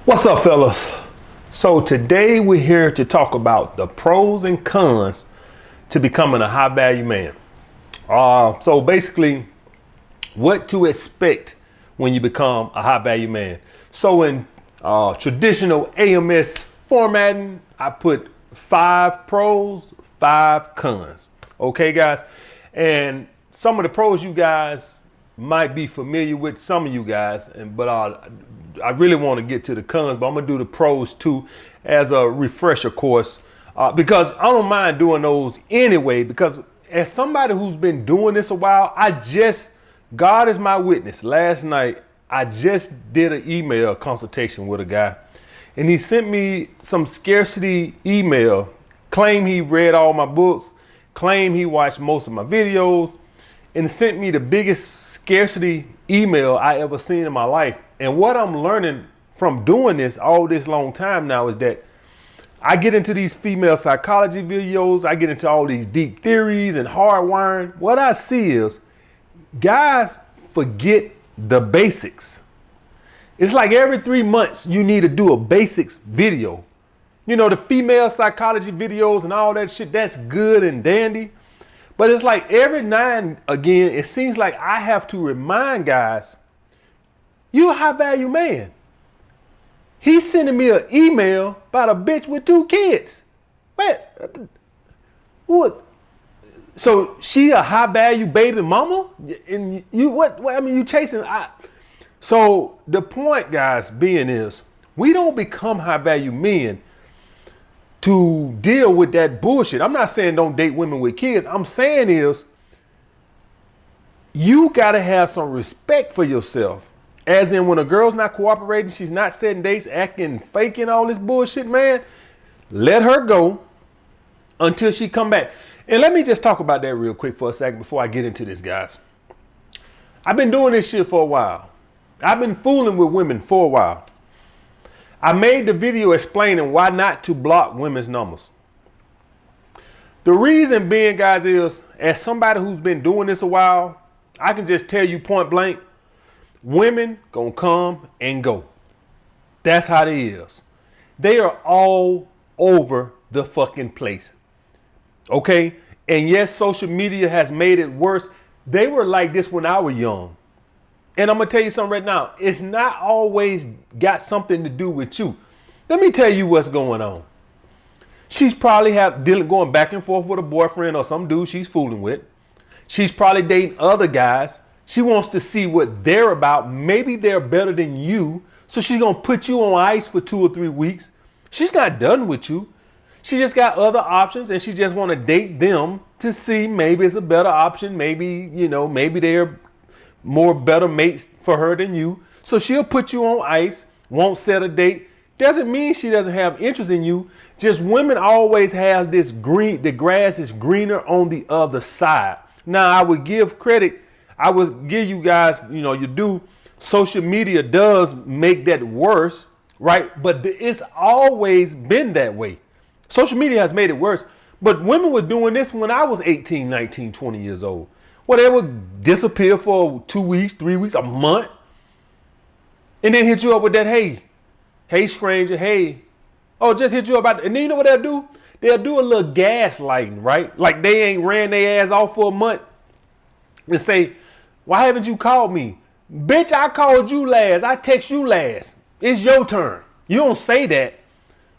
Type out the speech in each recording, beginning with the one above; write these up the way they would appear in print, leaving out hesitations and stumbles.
What's up, fellas? So today we're here to talk about the pros and cons to becoming a high value man. So basically what to expect when you become a high value man. So in traditional AMS formatting, I put 5 pros, 5 cons. Okay, guys? And some of the pros you guys might be familiar with, some of you guys, but I really want to get to the cons, but I'm gonna do the pros too as a refresher course because I don't mind doing those anyway, because as somebody who's been doing this a while, God is my witness. Last night, I just did an email consultation with a guy, and he sent me some scarcity email, claim he read all my books, claim he watched most of my videos, and sent me the biggest scarcity email I ever seen in my life. And what I'm learning from doing this all this long time now is that I get into these female psychology videos, I get into all these deep theories and hardwiring. What I see is guys forget the basics. It's like every 3 months you need to do a basics video. You know, the female psychology videos and all that shit, that's good and dandy. But it's like every now and again, it seems like I have to remind guys, you a high value man. He's sending me an email about a bitch with 2 kids. What? So she a high value baby mama? And you what I mean, you chasing. So the point, guys, being is we don't become high value men to deal with that bullshit. I'm not saying don't date women with kids. I'm saying is you gotta have some respect for yourself. As in, when a girl's not cooperating, she's not setting dates, acting, faking all this bullshit, man, let her go until she come back. And let me just talk about that real quick for a second before I get into this, guys. I've been doing this shit for a while. I've been fooling with women for a while. I made the video explaining why not to block women's numbers. The reason being, guys, is as somebody who's been doing this a while, I can just tell you point blank, women gonna come and go. That's how it is. They are all over the fucking place. Okay? And yes, social media has made it worse. They were like this when I was young. And I'm gonna tell you something right now. It's not always got something to do with you. Let me tell you what's going on. She's probably going back and forth with a boyfriend or some dude she's fooling with. She's probably dating other guys. She wants to see what they're about. Maybe they're better than you. So she's going to put you on ice for 2 or 3 weeks. She's not done with you. She just got other options, and she just want to date them to see maybe it's a better option. Maybe, maybe they're more better mates for her than you. So she'll put you on ice, won't set a date. Doesn't mean she doesn't have interest in you. Just women always have this the grass is greener on the other side. Now, I would give credit. I would give you guys, social media does make that worse, right? But it's always been that way. Social media has made it worse. But women were doing this when I was 18, 19, 20 years old. Well, they would disappear for 2 weeks, 3 weeks, a month, and then hit you up with that, hey, stranger, hey. Oh, just hit you up. And then you know what they'll do? They'll do a little gaslighting, right? Like they ain't ran their ass off for a month and say, why haven't you called me? Bitch, I called you last. I text you last. It's your turn. You don't say that,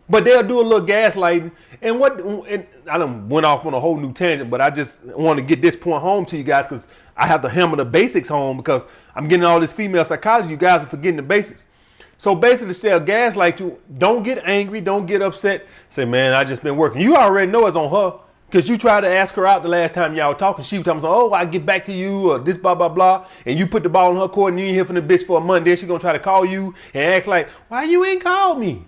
but they'll do a little gaslighting. And I done went off on a whole new tangent, but I just want to get this point home to you guys because I have to hammer the basics home because I'm getting all this female psychology. You guys are forgetting the basics. So basically, they'll gaslight you. Don't get angry. Don't get upset. Say, man, I just been working. You already know it's on her. Because you tried to ask her out the last time y'all were talking. She was talking, oh, I'll get back to you or this, blah, blah, blah. And you put the ball in her court and you ain't hear from the bitch for a month. Then she going to try to call you and act like, why you ain't called me?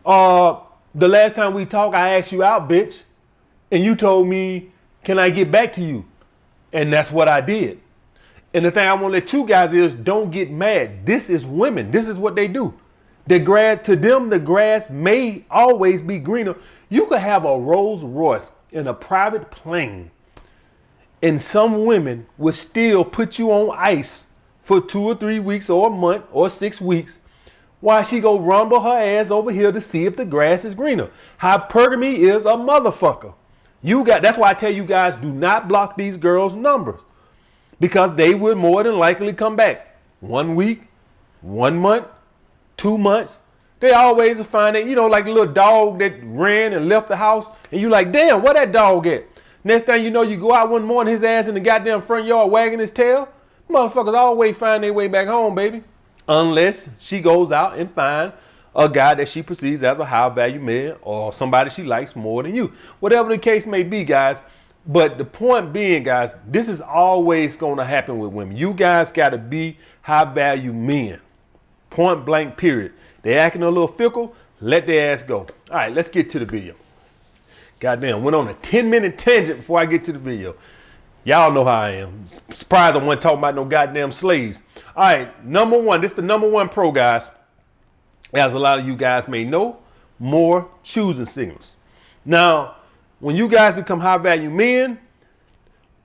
The last time we talked, I asked you out, bitch. And you told me, can I get back to you? And that's what I did. And the thing I want to let you guys is don't get mad. This is women. This is what they do. To them, the grass may always be greener. You could have a Rolls Royce in a private plane, and some women will still put you on ice for 2 or 3 weeks or a month or 6 weeks Why she go rumble her ass over here to see if the grass is greener. Hypergamy is a motherfucker. That's why I tell you guys, do not block these girls' numbers. Because they would more than likely come back. 1 week, 1 month, 2 months. They always find it, like a little dog that ran and left the house. And you like, damn, where that dog at? Next thing you know, you go out one morning, his ass in the goddamn front yard wagging his tail. Motherfuckers always find their way back home, baby. Unless she goes out and find a guy that she perceives as a high value man or somebody she likes more than you. Whatever the case may be, guys. But the point being, guys, this is always going to happen with women. You guys got to be high value men. Point blank, period. They acting a little fickle, let their ass go. All right, let's get to the video. Goddamn, went on a 10-minute tangent before I get to the video. Y'all know how I am. Surprised I wasn't talking about no goddamn slaves. All right, number one. This is the number one pro, guys. As a lot of you guys may know, more choosing signals. Now, when you guys become high value men,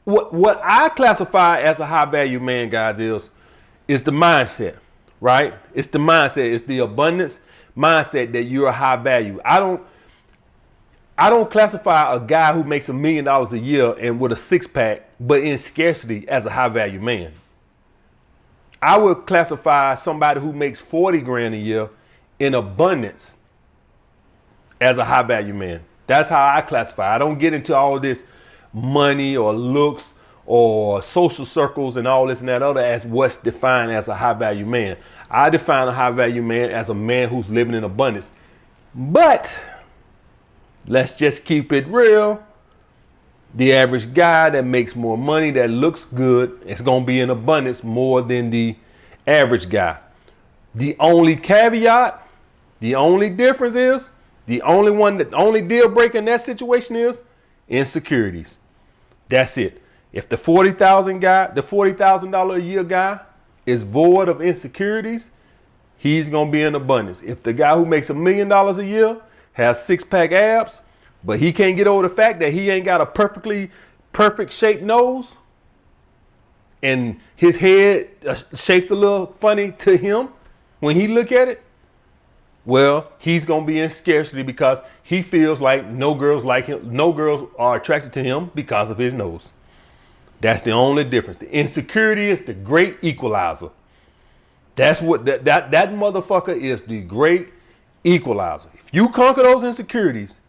what I classify as a high value man, guys, is the mindset, right? It's the mindset. It's the abundance mindset that you're a high value. I don't classify a guy who makes $1 million a year and with a six-pack, but in scarcity, as a high value man. I would classify somebody who makes 40 grand a year in abundance as a high value man. That's how I classify. I don't get into all this money or looks or social circles and all this and that other as what's defined as a high value man. I define a high value man as a man who's living in abundance. But let's just keep it real. The average guy that makes more money, that looks good, is going to be in abundance more than the average guy. The only caveat, the only difference is, the only deal breaker in that situation is insecurities. That's it. If the $40,000 a year guy is void of insecurities, he's going to be in abundance. If the guy who makes $1 million a year has six-pack abs, but he can't get over the fact that he ain't got a perfect shaped nose and his head shaped a little funny to him when he look at it, well, he's going to be in scarcity because he feels like no girls like him. No girls are attracted to him because of his nose. That's the only difference. The insecurity is the great equalizer. That's what that motherfucker is, the great equalizer. If you conquer those insecurities,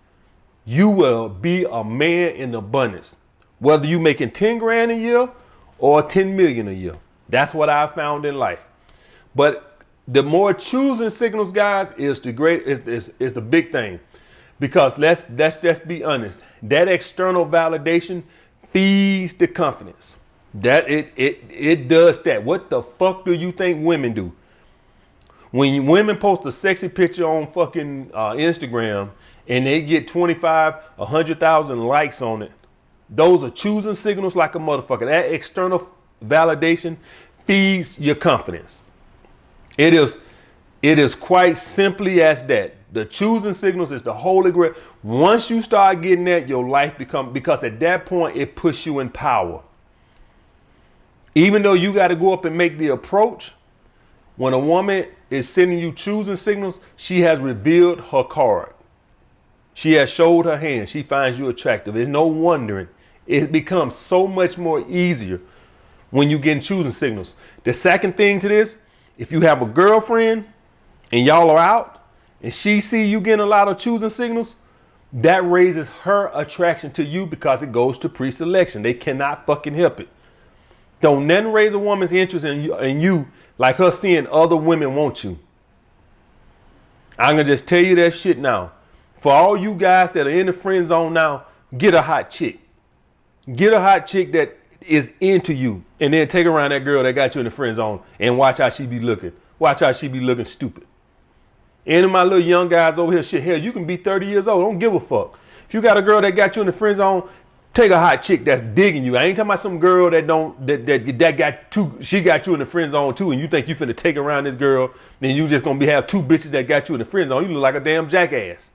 you will be a man in abundance. Whether you making 10 grand a year or 10 million a year. That's what I found in life. But the more choosing signals, guys, is the big thing. Because let's just be honest. That external validation feeds the confidence. That it does that. What the fuck do you think women do? When women post a sexy picture on fucking Instagram and they get 25, 100,000 likes on it, those are choosing signals like a motherfucker. That external validation feeds your confidence. It is quite simply as that. The choosing signals is the holy grail. Once you start getting that, your life because at that point it puts you in power. Even though you got to go up and make the approach, when a woman is sending you choosing signals, she has revealed her card. She has showed her hand. She finds you attractive. There's no wondering. It becomes so much more easier when you get choosing signals. The second thing to this, if you have a girlfriend and y'all are out and she see you getting a lot of choosing signals, that raises her attraction to you because it goes to pre-selection. They cannot fucking help it. Don't nothing raise a woman's interest in you like her seeing other women want you. I'm going to just tell you that shit now. For all you guys that are in the friend zone now, get a hot chick. Get a hot chick that is into you, and then take around that girl that got you in the friend zone and watch how she be looking. Watch how she be looking stupid. Any of my little young guys over here, shit, hell, you can be 30 years old. Don't give a fuck. If you got a girl that got you in the friend zone, take a hot chick that's digging you. I ain't talking about some girl that got two. She got you in the friend zone too, and you think you finna take around this girl, then you just gonna have two bitches that got you in the friend zone. You look like a damn jackass.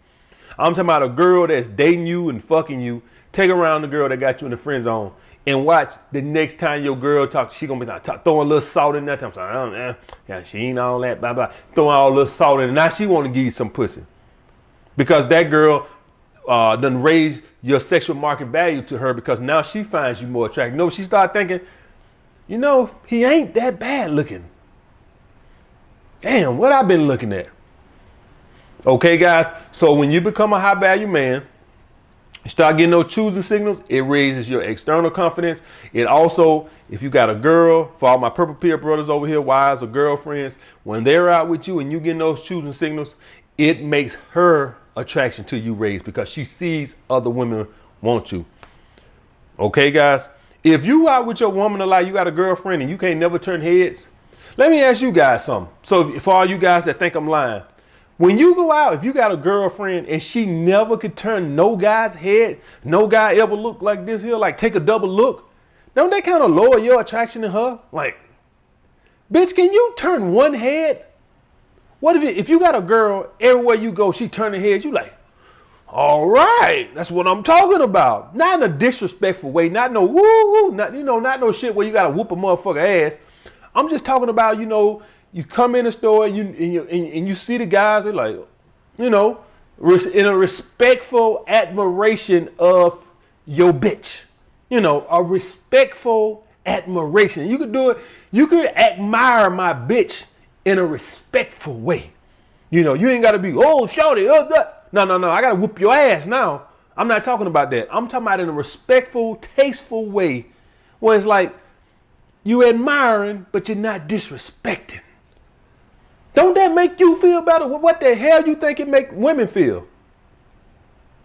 I'm talking about a girl that's dating you and fucking you. Take around the girl that got you in the friend zone. And watch the next time your girl talks, she gonna be like, throwing a little salt in that time. So, yeah, she ain't all that, blah, blah. Throwing all a little salt in it. Now she wanna give you some pussy. Because that girl done raise your sexual market value to her because now she finds you more attractive. No, she start thinking, you know, he ain't that bad looking. Damn, what I've been looking at. Okay, guys, so when you become a high value man, you start getting those choosing signals, it raises your external confidence. It also, if you got a girl, for all my purple pill brothers over here, wives or girlfriends, when they're out with you and you getting those choosing signals, it makes her attraction to you raise because she sees other women want you. Okay, guys, if you out with your woman a lot, you got a girlfriend and you can't never turn heads, let me ask you guys something. So for all you guys that think I'm lying, when you go out, if you got a girlfriend and she never could turn no guy's head, no guy ever look like this here, like take a double look, don't that kind of lower your attraction to her? Like, bitch, can you turn one head? What if you got a girl, everywhere you go, she turn her head, you like, all right, that's what I'm talking about. Not in a disrespectful way, not no woo-woo, not no shit where you gotta whoop a motherfucker ass. I'm just talking about, you come in the store and you see the guys, they're like, in a respectful admiration of your bitch. A respectful admiration. You could do it. You could admire my bitch in a respectful way. You ain't got to be, oh, shorty, no. I got to whoop your ass now. I'm not talking about that. I'm talking about in a respectful, tasteful way where it's like you admiring, but you're not disrespecting. Don't that make you feel better? What the hell you think it make women feel?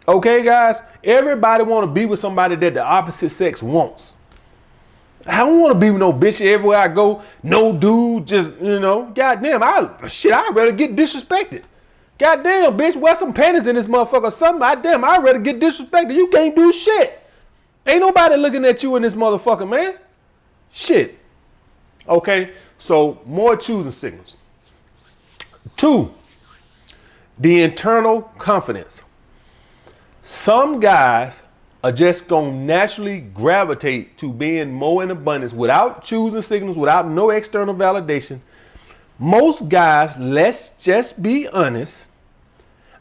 Okay, guys, everybody want to be with somebody that the opposite sex wants. I don't want to be with no bitch everywhere I go. No dude, just, goddamn, I'd rather get disrespected. Goddamn, bitch, wear some panties in this motherfucker or something. I'd rather get disrespected. You can't do shit. Ain't nobody looking at you in this motherfucker, man. Shit. Okay, so more choosing signals. 2, the internal confidence. Some guys are just going to naturally gravitate to being more in abundance without choosing signals, without no external validation. Most guys, let's just be honest,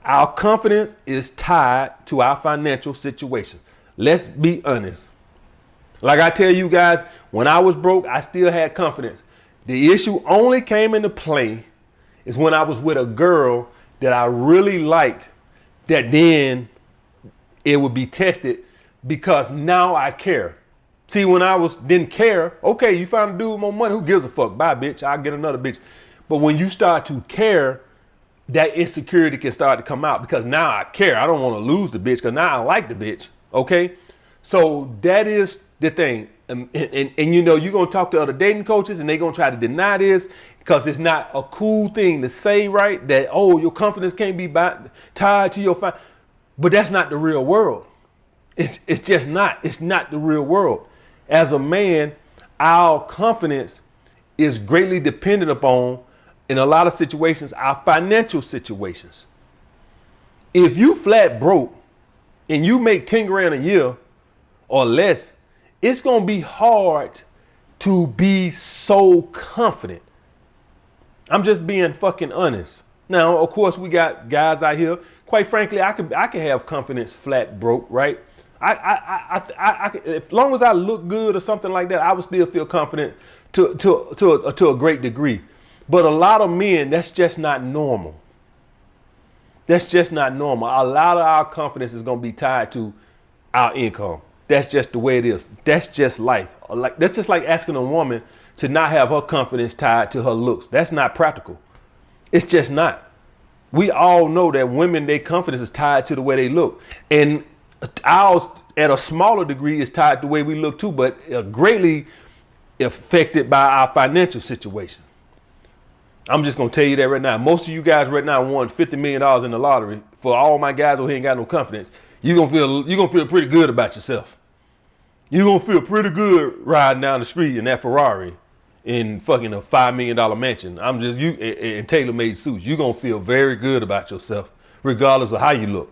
our confidence is tied to our financial situation. Let's be honest. Like I tell you guys, when I was broke, I still had confidence. The issue only came into play is when I was with a girl that I really liked, that then it would be tested because now I care. See, when I didn't care, okay, you found a dude with more money, who gives a fuck? Bye, bitch, I'll get another bitch. But when you start to care, that insecurity can start to come out because now I care. I don't want to lose the bitch because now I like the bitch, okay? So that is the thing. And you're going to talk to other dating coaches and they're going to try to deny this because it's not a cool thing to say, right? That, oh, your confidence can't be tied to your but that's not the real world. It's just not. It's not the real world. As a man, our confidence is greatly dependent upon, in a lot of situations, our financial situations. If you flat broke and you make 10 grand a year or less, it's going to be hard to be so confident. I'm just being fucking honest. Now, of course, we got guys out here. Quite frankly, I could have confidence flat broke, right? I as long as I look good or something like that, I would still feel confident to a great degree. But a lot of men, that's just not normal. That's just not normal. A lot of our confidence is going to be tied to our income. That's just the way it is. That's just life. That's just like asking a woman to not have her confidence tied to her looks. That's not practical. It's just not. We all know that women, their confidence is tied to the way they look. And ours, at a smaller degree, is tied to the way we look too, but greatly affected by our financial situation. I'm just going to tell you that right now. Most of you guys right now won $50 million in the lottery. For all my guys who ain't got no confidence, you're going to feel pretty good about yourself. You're going to feel pretty good riding down the street in that Ferrari in fucking a $5 million mansion. I'm just, you in tailor-made suits. You're going to feel very good about yourself, regardless of how you look.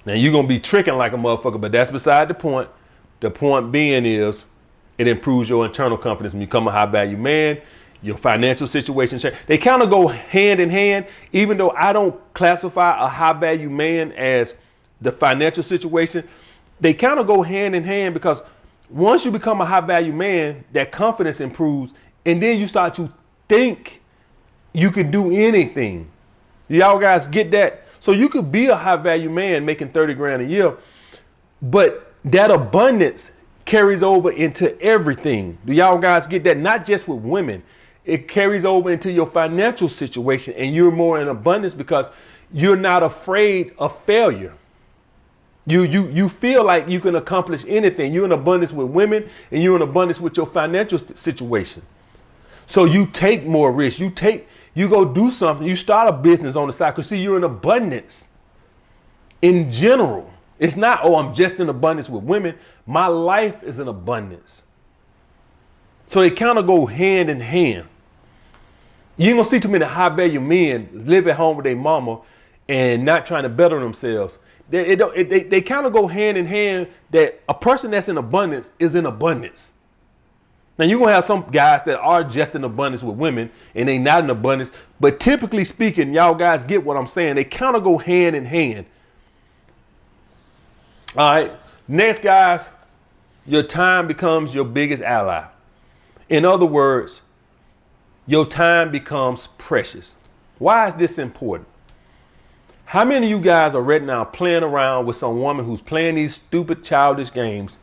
Now, you're going to be tricking like a motherfucker, but that's beside the point. The point being is it improves your internal confidence when you become a high value man. Your financial situation change. They kind of go hand in hand, even though I don't classify a high value man as the financial situation. They kind of go hand in hand because once you become a high value man, that confidence improves, and then you start to think you can do anything. Y'all guys get that? So you could be a high value man making 30 grand a year, but that abundance carries over into everything. Do y'all guys get that? Not just with women. It carries over into your financial situation, and you're more in abundance because you're not afraid of failure. You feel like you can accomplish anything. You're in abundance with women, and you're in abundance with your financial situation. So you take more risks. You go do something. You start a business on the side because see, you're in abundance in general. It's not, oh, I'm just in abundance with women. My life is in abundance. So they kind of go hand in hand. You ain't gonna see too many high value men live at home with their mama and not trying to better themselves. They kind of go hand in hand, that a person that's in abundance is in abundance. Now you're gonna have some guys that are just in abundance with women and they not in abundance, but typically speaking, y'all guys get what I'm saying. They kind of go hand in hand. All right, next guys, your time becomes your biggest ally. In other words, your time becomes precious. Why is this important? How many of you guys are right now playing around with some woman who's playing these stupid childish games,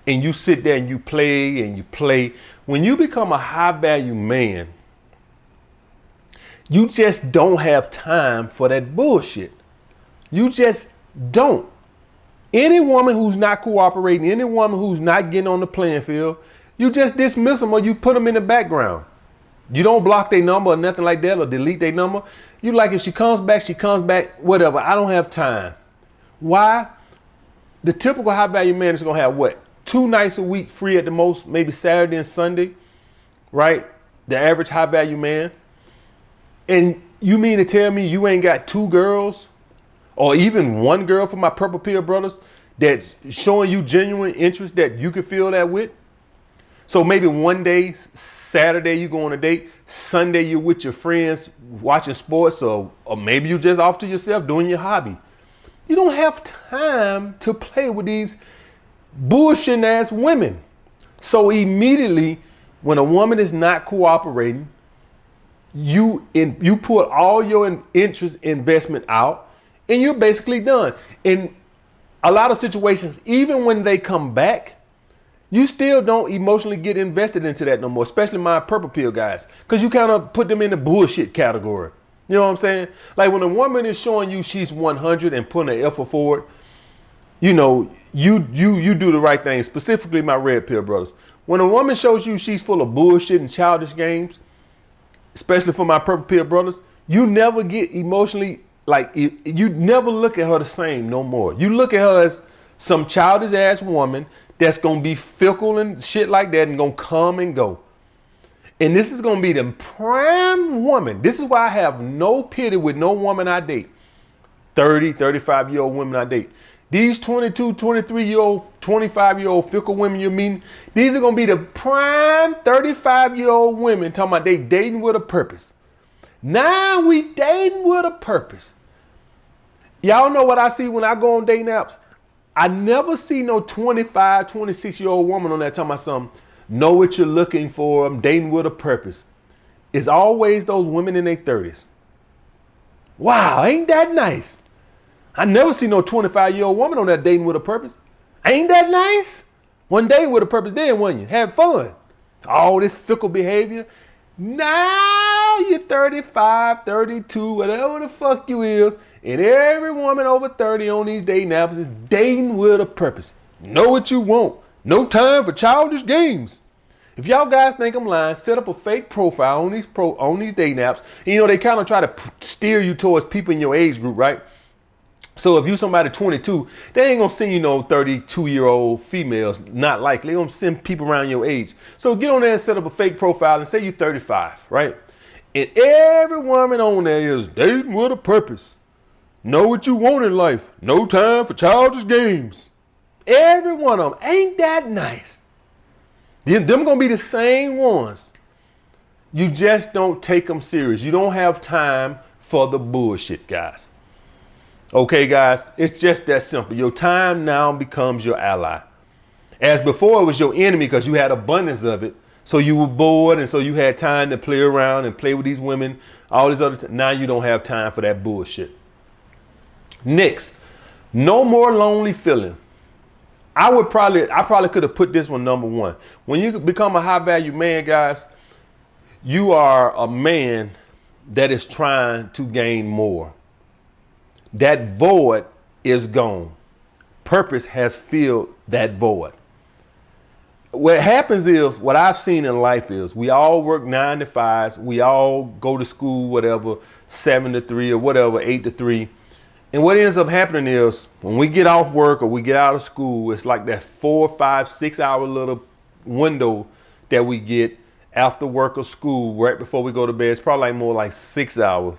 and you sit there and you play and you play? When you become a high value man, you just don't have time for that bullshit. You just don't. Any woman who's not cooperating, any woman who's not getting on the playing field, you just dismiss them or you put them in the background. You don't block their number or nothing like that or delete their number. You like, if she comes back, whatever. I don't have time. Why? The typical high value man is going to have what? 2 nights a week free at the most, maybe Saturday and Sunday, right? The average high value man. And you mean to tell me you ain't got 2 girls or even 1 girl for my Purple Pill brothers that's showing you genuine interest that you could feel that with? So maybe one day, Saturday, you go on a date. Sunday, you're with your friends watching sports, or maybe you're just off to yourself doing your hobby. You don't have time to play with these bullshit ass women. So immediately, when a woman is not cooperating, you put all your interest investment out, and you're basically done. In a lot of situations, even when they come back, you still don't emotionally get invested into that no more, especially my Purple Pill guys, because you kind of put them in the bullshit category. You know what I'm saying? Like when a woman is showing you she's 100 and putting an effort forward, you know, you do the right thing, specifically my Red Pill brothers. When a woman shows you she's full of bullshit and childish games, especially for my Purple Pill brothers, you never get emotionally, like, you never look at her the same no more. You look at her as some childish ass woman that's going to be fickle and shit like that and going to come and go. And this is going to be the prime woman. This is why I have no pity with no woman I date. 30, 35-year-old women I date. These 22, 23-year-old, 25-year-old fickle women you're meeting, these are going to be the prime 35-year-old women talking about they dating with a purpose. Now we dating with a purpose. Y'all know what I see when I go on dating apps? I never see no 25, 26-year-old woman on there talking about something. Know what you're looking for. I'm dating with a purpose. It's always those women in their 30s. Wow, ain't that nice? I never see no 25-year-old woman on there dating with a purpose. Ain't that nice? One day with a purpose then, wasn't you? Have fun. All this fickle behavior. Now you're 35, 32, whatever the fuck you is. And every woman over 30 on these dating apps is dating with a purpose. Know what you want. No time for childish games. If y'all guys think I'm lying, set up a fake profile on these dating apps. And, you know, they kind of try to steer you towards people in your age group, right? So if you somebody 22, they ain't gonna send you no 32-year-old females, not likely. They're gonna send people around your age. So get on there and set up a fake profile and say you're 35, right? And every woman on there is dating with a purpose. Know what you want in life. No time for childish games. Every one of them. Ain't that nice? Them gonna be the same ones. You just don't take them serious. You don't have time for the bullshit, guys. Okay, guys, it's just that simple. Your time now becomes your ally. As before, it was your enemy because you had abundance of it. So you were bored, and so you had time to play around and play with these women, all these other now you don't have time for that bullshit. Next, no more lonely feeling. I probably could have put this one number one. When you become a high value man, guys, you are a man that is trying to gain more. That void is gone. Purpose has filled that void. What happens is, what I've seen in life is, we all work 9 to 5s. We all go to school, whatever, 7 to 3 or whatever, 8 to 3. And what ends up happening is, when we get off work or we get out of school, it's like that 4, 5, 6 hour little window that we get after work or school right before we go to bed. It's probably like more like 6 hours.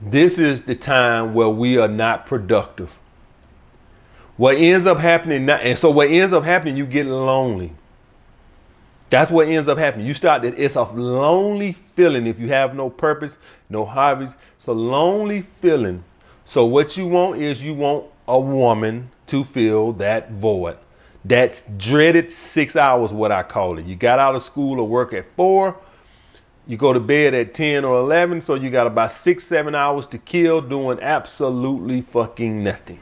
This is the time where we are not productive. What ends up happening now, and so what ends up happening, you get lonely. That's what ends up happening. You start, it's a lonely feeling if you have no purpose, no hobbies. It's a lonely feeling. So what you want is, you want a woman to fill that void. That's dreaded 6 hours, what I call it. You got out of school or work at 4. You go to bed at 10 or 11. So you got about 6, 7 hours to kill doing absolutely fucking nothing.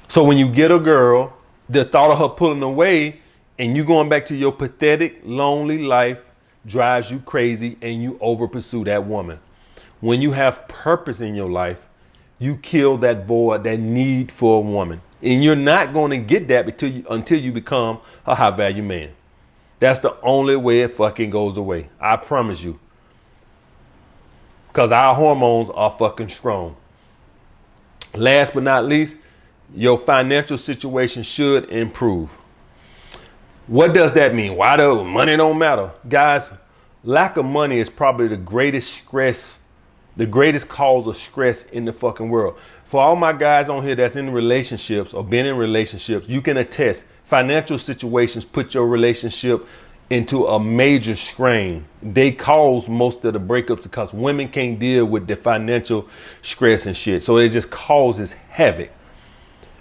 So when you get a girl, the thought of her pulling away and you going back to your pathetic, lonely life drives you crazy, and you over pursue that woman. When you have purpose in your life, you kill that void, that need for a woman. And you're not going to get that until you become a high value man. That's the only way it fucking goes away. I promise you. Because our hormones are fucking strong. Last but not least, your financial situation should improve. What does that mean? Why do money don't matter? Guys, lack of money is probably the greatest stress, the greatest cause of stress in the fucking world. For all my guys on here that's in relationships or been in relationships, you can attest, financial situations put your relationship into a major strain. They cause most of the breakups because women can't deal with the financial stress and shit. So it just causes havoc.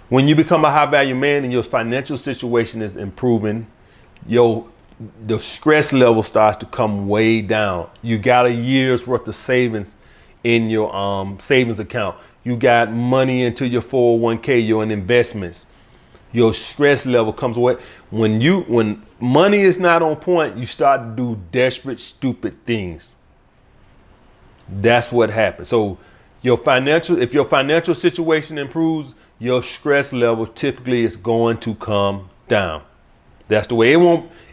When you become a high value man and your financial situation is improving, the stress level starts to come way down. You got a year's worth of savings in your savings account. You got money into your 401k, your investments. Your stress level comes away. When money is not on point, you start to do desperate, stupid things. That's what happens. So if your financial situation improves, your stress level typically is going to come down. That's the way.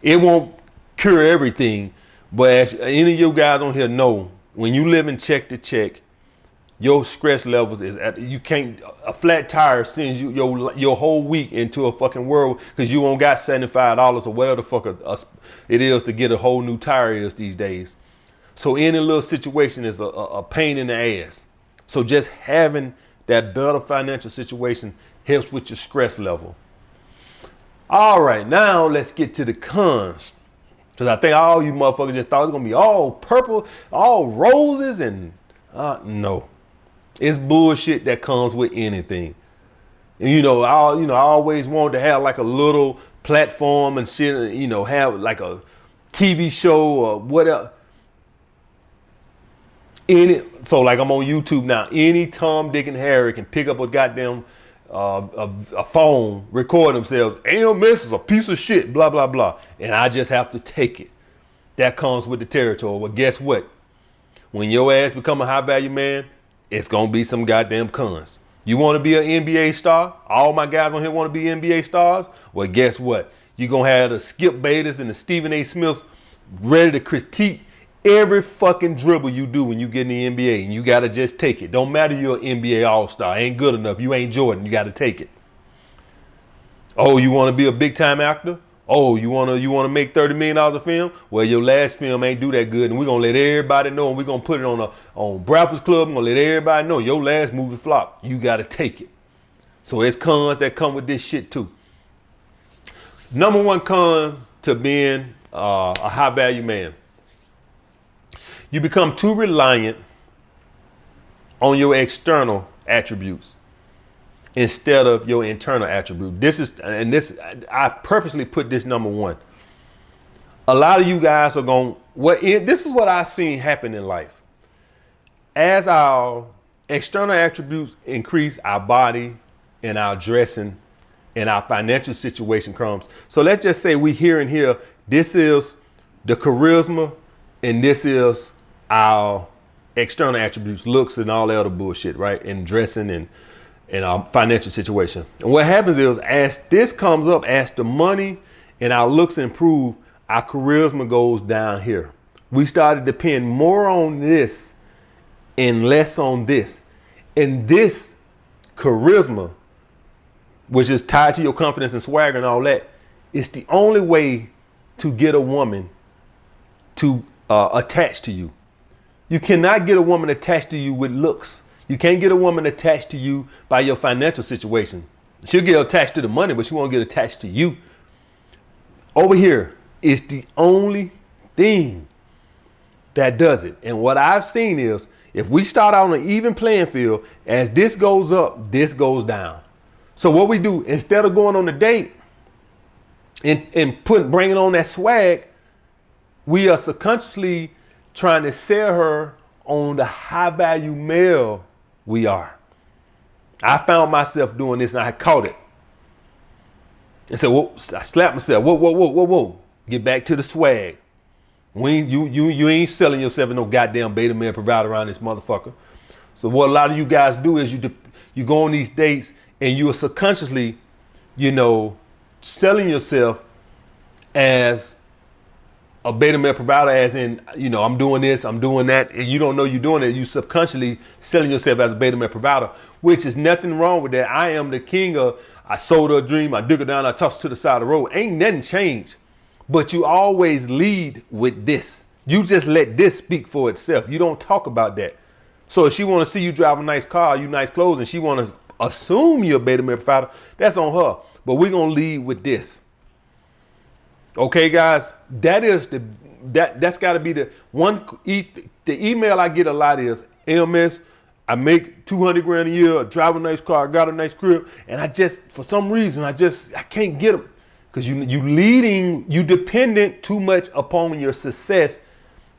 It won't cure everything, but as any of you guys on here know, when you live in check to check, your stress levels is you can't. A flat tire sends you your whole week into a fucking world because you won't got $75 or whatever the fuck it is to get a whole new tire is these days. So any little situation is a pain in the ass. So just having that better financial situation helps with your stress level. All right, now let's get to the cons. Because I think all you motherfuckers just thought it was going to be all purple, all roses, and no. It's bullshit that comes with anything. And I always wanted to have like a little platform and shit, have like a TV show or whatever. So like I'm on YouTube now. Any Tom, Dick, and Harry can pick up a goddamn a phone, record themselves. AMS is a piece of shit, blah, blah, blah. And I just have to take it. That comes with the territory. Well, guess what? When your ass become a high value man, it's going to be some goddamn cons. You want to be an NBA star? All my guys on here want to be NBA stars? Well, guess what? You're going to have the Skip Bators and the Stephen A. Smiths ready to critique every fucking dribble you do when you get in the NBA, and you got to just take it. Don't matter you're an NBA all-star. Ain't good enough. You ain't Jordan. You got to take it. Oh, you want to be a big-time actor? Oh, you want to make $30 million a film? Well, your last film ain't do that good, and we're going to let everybody know, and we're going to put it on Breakfast Club. We're going to let everybody know your last movie flopped. You got to take it. So it's cons that come with this shit too. Number one con to being a high value man. You become too reliant on your external attributes instead of your internal attribute. I purposely put this number one. A lot of you guys are going, this is what I've seen happen in life. As our external attributes increase, our body and our dressing and our financial situation comes. So let's just say we here and here, this is the charisma and this is our external attributes, looks and all that other bullshit, right? And dressing and our financial situation. And what happens is, as this comes up, as the money and our looks improve, our charisma goes down here. We start to depend more on this and less on this. And this charisma, which is tied to your confidence and swagger and all that, is the only way to get a woman to attach to you. You cannot get a woman attached to you with looks. You can't get a woman attached to you by your financial situation. She'll get attached to the money, but she won't get attached to you. Over here is the only thing that does it. And what I've seen is, if we start out on an even playing field, as this goes up, this goes down. So what we do, instead of going on a date and bringing on that swag, we are subconsciously trying to sell her on the high value male we are. I found myself doing this and I caught it. And said, whoa, I slapped myself. Whoa. Get back to the swag. You ain't selling yourself as no goddamn beta male provider around this motherfucker. So what a lot of you guys do is you go on these dates and you are subconsciously, selling yourself as a beta male provider, as in, I'm doing this, I'm doing that, and you don't know you're doing it. You subconsciously selling yourself as a beta male provider, which is nothing wrong with that. I am the king of, I sold her a dream, I dig her down, I tossed her to the side of the road. Ain't nothing changed. But you always lead with this. You just let this speak for itself. You don't talk about that. So if she want to see you drive a nice car, you nice clothes, and she want to assume you're a beta male provider, that's on her. But we're going to lead with this. Okay, guys, that's got to be the one. The email I get a lot is, LMS, I make 200 grand a year, I drive a nice car, I got a nice crib, and for some reason, I can't get them. Because you dependent too much upon your success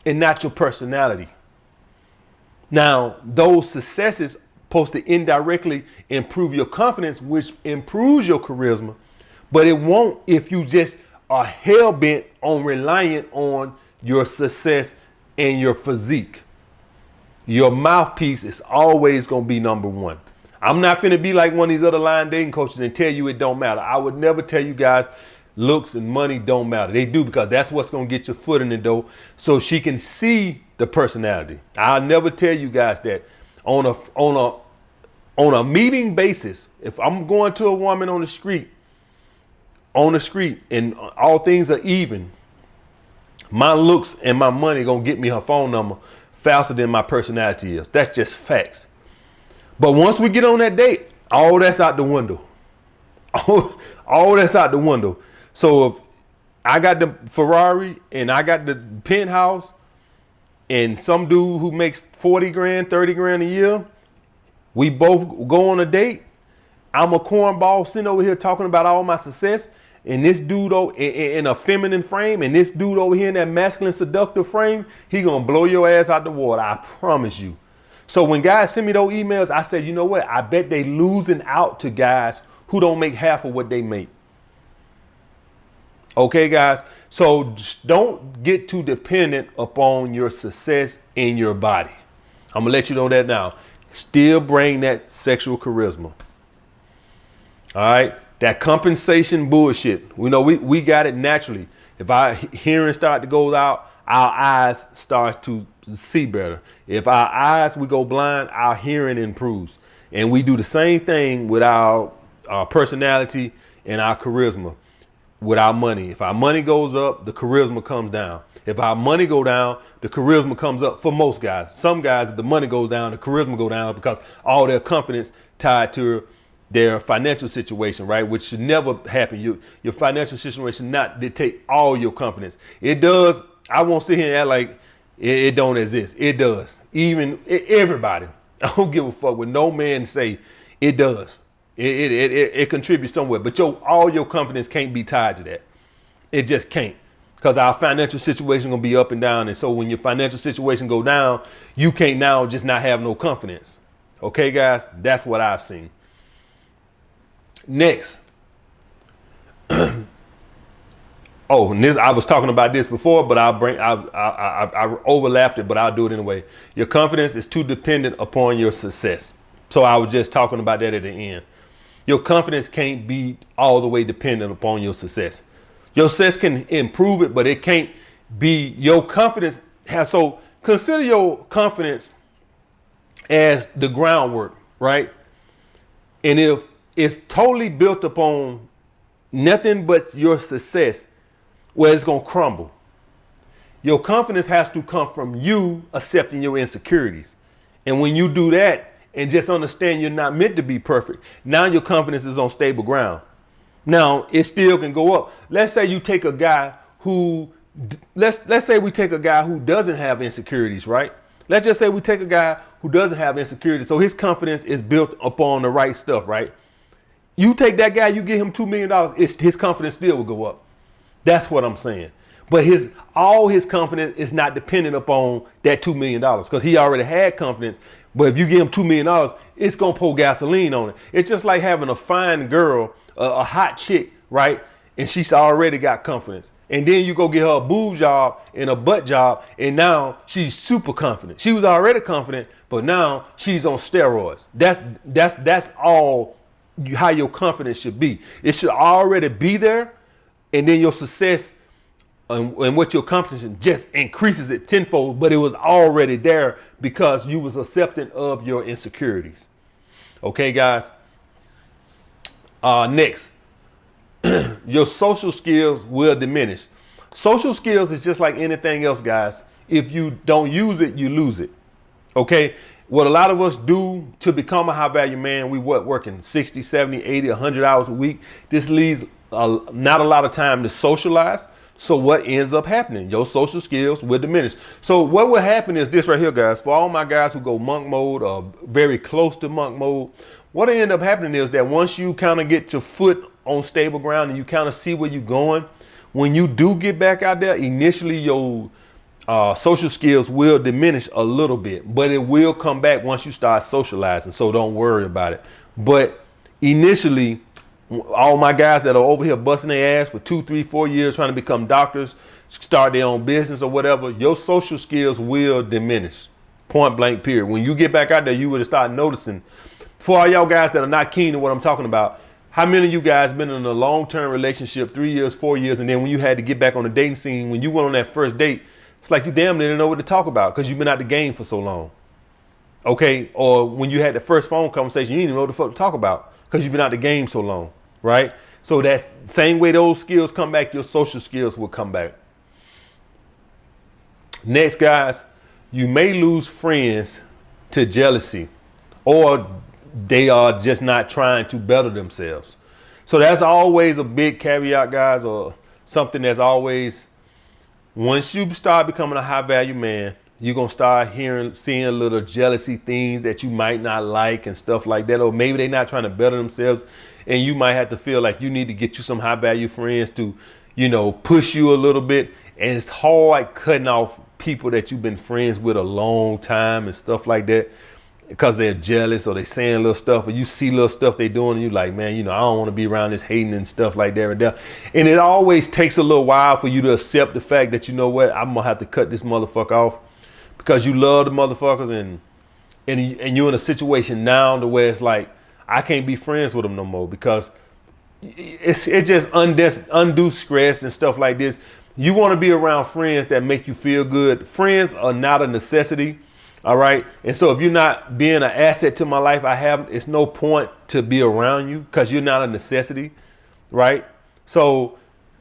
and not your personality. Now, those successes supposed to indirectly improve your confidence, which improves your charisma, but it won't if you just are hell-bent on reliant on your success and your physique. Your mouthpiece is always going to be number one. I'm not finna be like one of these other line dating coaches and tell you it don't matter. I would never tell you guys looks and money don't matter. They do, because that's what's gonna get your foot in the door so she can see the personality. I'll never tell you guys that on a meeting basis. If I'm going to a woman on the street and all things are even, my looks and my money gonna get me her phone number faster than my personality is. That's just facts. But once we get on that date, all that's out the window. All that's out the window. So if I got the Ferrari and I got the penthouse and some dude who makes 40 grand, 30 grand a year, we both go on a date, I'm a cornball sitting over here talking about all my success, and this dude in a feminine frame, and this dude over here in that masculine seductive frame, he gonna blow your ass out the water. I promise you. So when guys send me those emails, I say, you know what? I bet they losing out to guys who don't make half of what they make. Okay, guys? So don't get too dependent upon your success in your body. I'm going to let you know that now. Still bring that sexual charisma. All right? That compensation bullshit. We got it naturally. If our hearing start to go out, our eyes start to see better. If our eyes, we go blind, our hearing improves. And we do the same thing with our personality and our charisma with our money. If our money goes up, the charisma comes down. If our money go down, the charisma comes up for most guys. Some guys, if the money goes down, the charisma go down because all their confidence tied to their financial situation, right? Which should never happen. Your financial situation not dictate all your confidence. It does. I won't sit here and act like it don't exist. It does. Even everybody. I don't give a fuck what no man say. It does. It contributes somewhere. But all your confidence can't be tied to that. It just can't. Because our financial situation gonna be up and down. And so when your financial situation go down, you can't now just not have no confidence. Okay, guys? That's what I've seen. Next. Oh, and this, I was talking about this before, but I overlapped it, but I'll do it anyway. Your confidence is too dependent upon your success. So I was just talking about that at the end. Your confidence can't be all the way dependent upon your success. Your success can improve it, but it can't be your confidence. So consider your confidence as the groundwork, right? And if it's totally built upon nothing but your success, well, it's going to crumble. Your confidence has to come from you accepting your insecurities. And when you do that and just understand you're not meant to be perfect, now your confidence is on stable ground. Now, it still can go up. Let's say you take a guy who, let's say we take a guy who doesn't have insecurities, right? Let's just say we take a guy who doesn't have insecurities. So his confidence is built upon the right stuff, right? You take that guy, you give him $2 million, his confidence still will go up. That's what I'm saying. But all his confidence is not dependent upon that $2 million because he already had confidence. But if you give him $2 million, it's going to pour gasoline on it. It's just like having a fine girl, a hot chick, right? And she's already got confidence. And then you go get her a boob job and a butt job, and now she's super confident. She was already confident, but now she's on steroids. That's all how your confidence should be. It should already be there, and then your success and what your confidence just increases it tenfold, but it was already there because you was accepting of your insecurities. Okay, guys? Next, your social skills will diminish. Social skills is just like anything else, guys. If you don't use it, you lose it. Okay? What a lot of us do to become a high value man, we working 60, 70, 80, 100 hours a week. This leaves not a lot of time to socialize. So what ends up happening? Your social skills will diminish. So what will happen is this right here, guys. For all my guys who go monk mode or very close to monk mode, what will end up happening is that once you kind of get your foot on stable ground and you kind of see where you're going, when you do get back out there, initially your social skills will diminish a little bit, but it will come back once you start socializing. So don't worry about it. But initially, all my guys that are over here busting their ass for 2, 3, 4 years trying to become doctors, start their own business or whatever, your social skills will diminish. Point blank, period. When you get back out there, you will start noticing. For all y'all guys that are not keen to what I'm talking about, how many of you guys been in a long-term relationship, 3 years, 4 years, and then when you had to get back on the dating scene, when you went on that first date, it's like you damn near didn't know what to talk about because you've been out the game for so long. Okay? Or when you had the first phone conversation, you didn't even know what the fuck to talk about because you've been out the game so long, right? So that's the same way those skills come back, your social skills will come back. Next, guys, you may lose friends to jealousy, or they are just not trying to better themselves. So that's always a big caveat, guys, or something that's always, once you start becoming a high value man, you're going to start seeing a little jealousy things that you might not like and stuff like that. Or maybe they're not trying to better themselves. And you might have to feel like you need to get you some high value friends to, push you a little bit. And it's hard cutting off people that you've been friends with a long time and stuff like that because they're jealous or they saying little stuff, or you see little stuff they doing and you like, man, I don't want to be around this hating and stuff like that and there. And it always takes a little while for you to accept the fact that, you know what, I'm going to have to cut this motherfucker off because you love the motherfuckers and you're in a situation now to where it's like, I can't be friends with them no more because it just undue stress and stuff like this. You want to be around friends that make you feel good. Friends are not a necessity. All right. And so if you're not being an asset to my life, it's no point to be around you because you're not a necessity. Right. So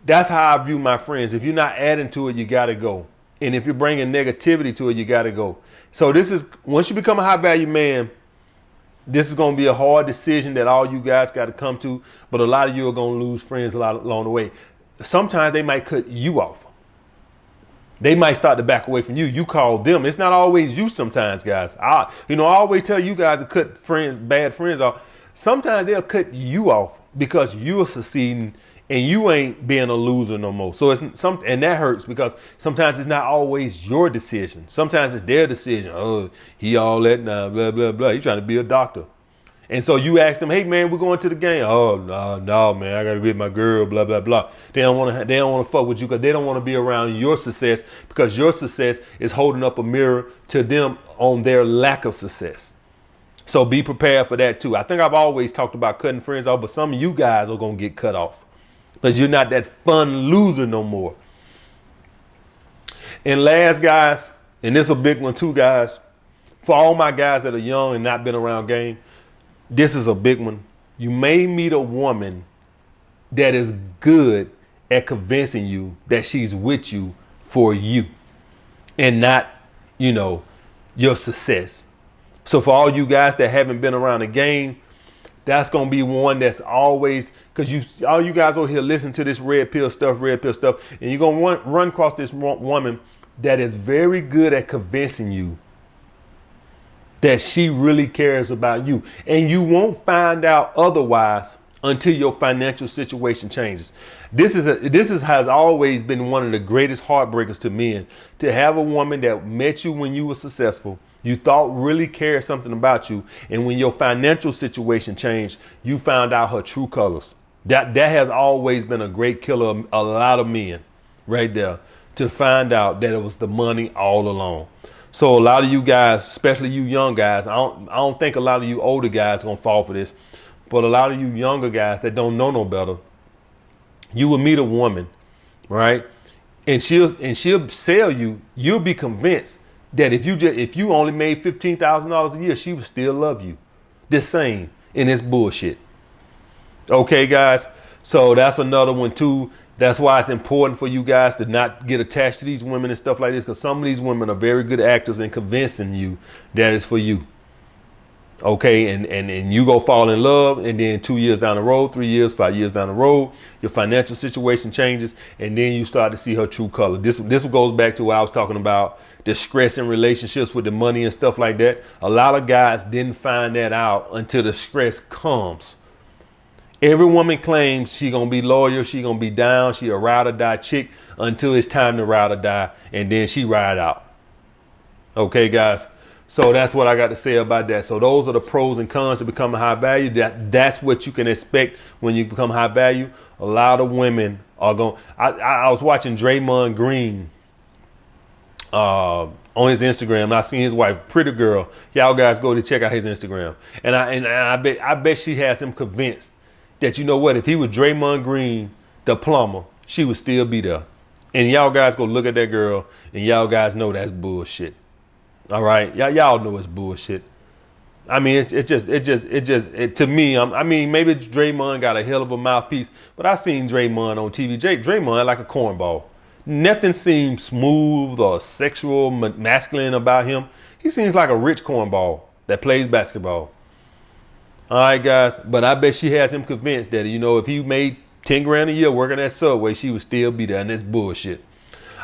that's how I view my friends. If you're not adding to it, you got to go. And if you're bringing negativity to it, you got to go. So this is, once you become a high value man, This is going to be a hard decision that all you guys got to come to, but a lot of you are going to lose friends a lot along the way. Sometimes they might cut you off. They might start to back away from you. You call them. It's not always you sometimes, guys. I always tell you guys to cut bad friends off. Sometimes they'll cut you off because you're succeeding and you ain't being a loser no more. So and that hurts because sometimes it's not always your decision. Sometimes it's their decision. Oh, he all that now, blah, blah, blah. He's trying to be a doctor. And so you ask them, hey man, we're going to the game. Oh no, man, I gotta get my girl, blah, blah, blah. They don't want to fuck with you because they don't want to be around your success, because your success is holding up a mirror to them on their lack of success. So be prepared for that too. I think I've always talked about cutting friends off, but some of you guys are gonna get cut off because you're not that fun loser no more. And last, guys, and this is a big one too, guys, for all my guys that are young and not been around game, this is a big one. You may meet a woman that is good at convincing you that she's with you for you and not, your success. So for all you guys that haven't been around the game, that's going to be one that's always, because all you guys over here listen to this red pill stuff, and you're going to run across this woman that is very good at convincing you that she really cares about you. And you won't find out otherwise until your financial situation changes. This has always been one of the greatest heartbreakers to men, to have a woman that met you when you were successful, you thought really cared something about you, and when your financial situation changed, you found out her true colors. That has always been a great killer of a lot of men right there, to find out that it was the money all along. So a lot of you guys, especially you young guys, I don't think a lot of you older guys are gonna fall for this, but a lot of you younger guys that don't know no better, you will meet a woman, right? And she'll sell you. You'll be convinced that if you only made $15,000 a year, she would still love you the same in this bullshit. Okay, guys. So that's another one too. That's why it's important for you guys to not get attached to these women and stuff like this, because some of these women are very good actors in convincing you that it's for you. Okay, and you go fall in love, and then 2 years down the road, 3 years, 5 years down the road, your financial situation changes, and then you start to see her true color. This goes back to what I was talking about, the stress in relationships with the money and stuff like that. A lot of guys didn't find that out until the stress comes. Every woman claims she gonna be loyal, she gonna be down, she a ride or die chick until it's time to ride or die, and then she ride out. Okay, guys. So that's what I got to say about that. So those are the pros and cons to becoming high value. That's what you can expect when you become high value. A lot of women are going. I was watching Draymond Green on his Instagram, and I seen his wife, pretty girl. Y'all guys go to check out his Instagram, and I bet she has him convinced that, you know what, if he was Draymond Green, the plumber, she would still be there. And y'all guys go look at that girl, and y'all guys know that's bullshit. All right, y'all know it's bullshit. I mean, it just to me. I mean, maybe Draymond got a hell of a mouthpiece, but I seen Draymond on TV. Draymond like a cornball. Nothing seems smooth or sexual, masculine about him. He seems like a rich cornball that plays basketball. All right, guys, but I bet she has him convinced that, if he made 10 grand a year working at Subway, she would still be there, and that's bullshit.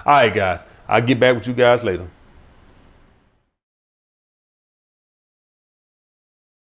All right, guys, I'll get back with you guys later.